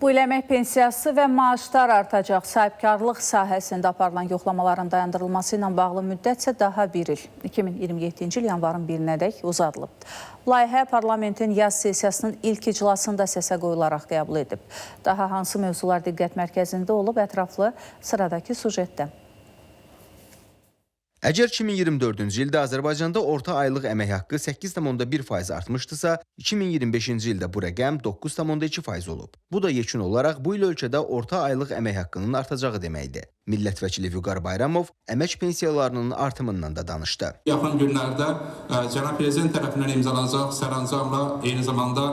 Bu il əmək pensiyası və maaşlar artacaq. Sahibkarlıq sahəsində aparılan yoxlamaların dayandırılması ilə bağlı müddət isə daha bir il, 2027-ci il yanvarın 1-nədək uzadılıb. Layihə parlamentin yaz sessiyasının ilk iclasında səsə qoyularaq qəbul edib. Daha hansı mövzular diqqət mərkəzində olub, ətraflı sıradakı sujetdə. Əgər 2024-cü ildə Azərbaycanda orta aylıq əmək haqqı 8,1% artmışdısa, 2025-ci ildə bu rəqəm 9,2% olub. Bu da yekun olaraq bu il ölkədə orta aylıq əmək haqqının artacağı deməkdir. Millət vəkili Vüqar Bayramov əmək pensiyalarının artımından da danışdı. Yaxın günlərdə Cənab Prezident tərəfindən imzalanacaq sərəncamla eyni zamanda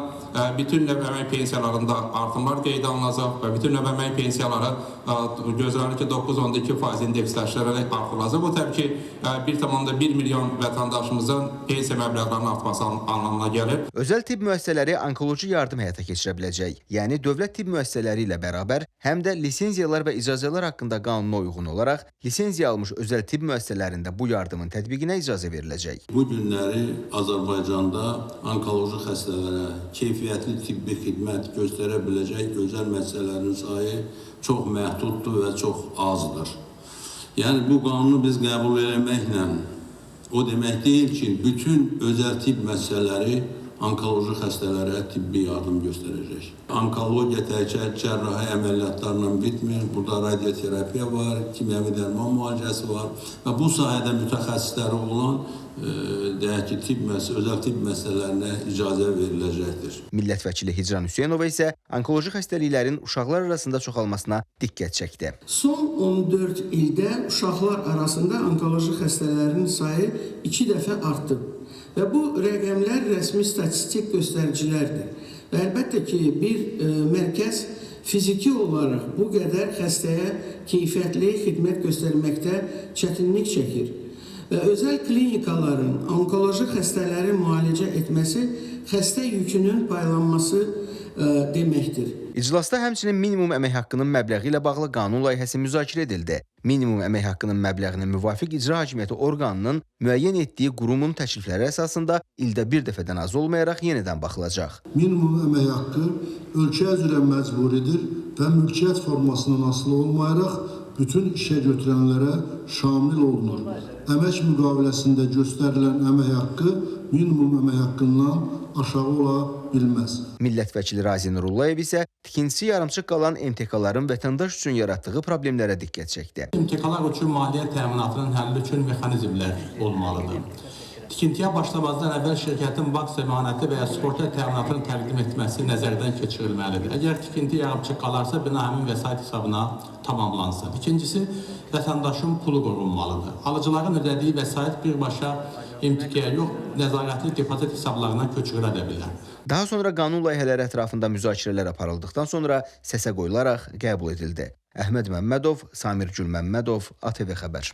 bütün növ əmək pensiyalarında artımlar qeydə alınacaq və bütün növ əmək pensiyaları gözlənilir ki 9,2% indeksləşdirərək artırılacaq. Bu təbii ki 1,1 milyon vətəndaşımızın pensiya məbləğlərinin artması anlamına gəlir. Özəl tibb müəssisələri onkoloji yardım həyata keçirə biləcək. Yəni dövlət tibb müəssisələri ilə bərabər həm də lisenziyalar və icazələr haqqında qanuna uyğun olaraq lisenziya almış özəl tibb müəssisələrində bu yardımın tətbiqinə icazə veriləcək. Bu günləri Azərbaycanda onkoloji xəstələrə keyfiyyətli tibbi xidmət göstərə biləcək özəl müəssisələrin sayı çox məhduddur və çox azdır. Yəni bu qanunu biz qəbul etməklə o demək deyil ki, bütün özəl tibb müəssisələri onkoloji xəstələrə tibbi yardım göstərəcək. Onkologiya təkcə cərrahi əməliyyatlarla bitmir. Burada radioterapiya var, kimyəvi dərman müalicəsi var və bu sahədə mütəxəssisləri olan deyək ki, özəl tibb müəssisələrinə icazə veriləcəkdir. Millət vəkili Hicran Hüseynova isə onkoloji xəstəliklərin uşaqlar arasında çoxalmasına diqqət çəkdi. Son 14 ildə uşaqlar arasında onkoloji xəstələrin sayı 2 dəfə artıb. Və bu rəqəmlər rəsmi statistik göstəricilərdir. Və əlbəttə ki, bir mərkəz fiziki olaraq bu qədər xəstəyə keyfiyyətli xidmət göstərməkdə çətinlik çəkir. Və özəl klinikaların onkoloji xəstələri müalicə etməsi xəstə yükünün paylanması deməkdir. İclasda həmçinin minimum əmək haqqının məbləği ilə bağlı qanun layihəsi müzakirə edildi. Minimum əmək haqqının məbləğini müvafiq icra hakimiyyəti orqanının müəyyən etdiyi qurumun təklifləri əsasında ildə bir dəfədən az olmayaraq yenidən baxılacaq. Minimum əmək haqqı ölkə üzrə məcburidir və mülkiyyət formasından asılı olmayaraq bütün işə götürənlərə şamil olunur. Əmək müqaviləsində göstərilən əmək haqqı minimum əmək haqqından aşağı ola bilməz. Millət vəkili Razi Nurullayev isə tikintisi yarımçıq qalan MTK-ların vətəndaş üçün yaratdığı problemlərə diqqət çəkdi. MTK-lar üçün maliyyə təminatının həlli üçün mexanizmlər olmalıdır. Tikintiyə başlamazdan əvvəl şirkətin bank zəmanəti və ya sığorta təminatını təqdim etməsi nəzərdən keçirilməlidir. Əgər tikinti yarımçıq qalarsa, bina həmin vəsait hesabına tamamlansın. İkincisi, vətəndaşın pulu qorunmalıdır. Alıcıların ödədiyi vəsait birbaşa MTK-yə yox, nəzarətli depozit hesablarına köçürülə bilər. Daha sonra qanun layihələri ətrafında müzakirələr aparıldıqdan sonra səsə qoyularaq qəbul edildi. Əhməd Məmmədov, Samir Gülməmmədov, ATV Xəbər.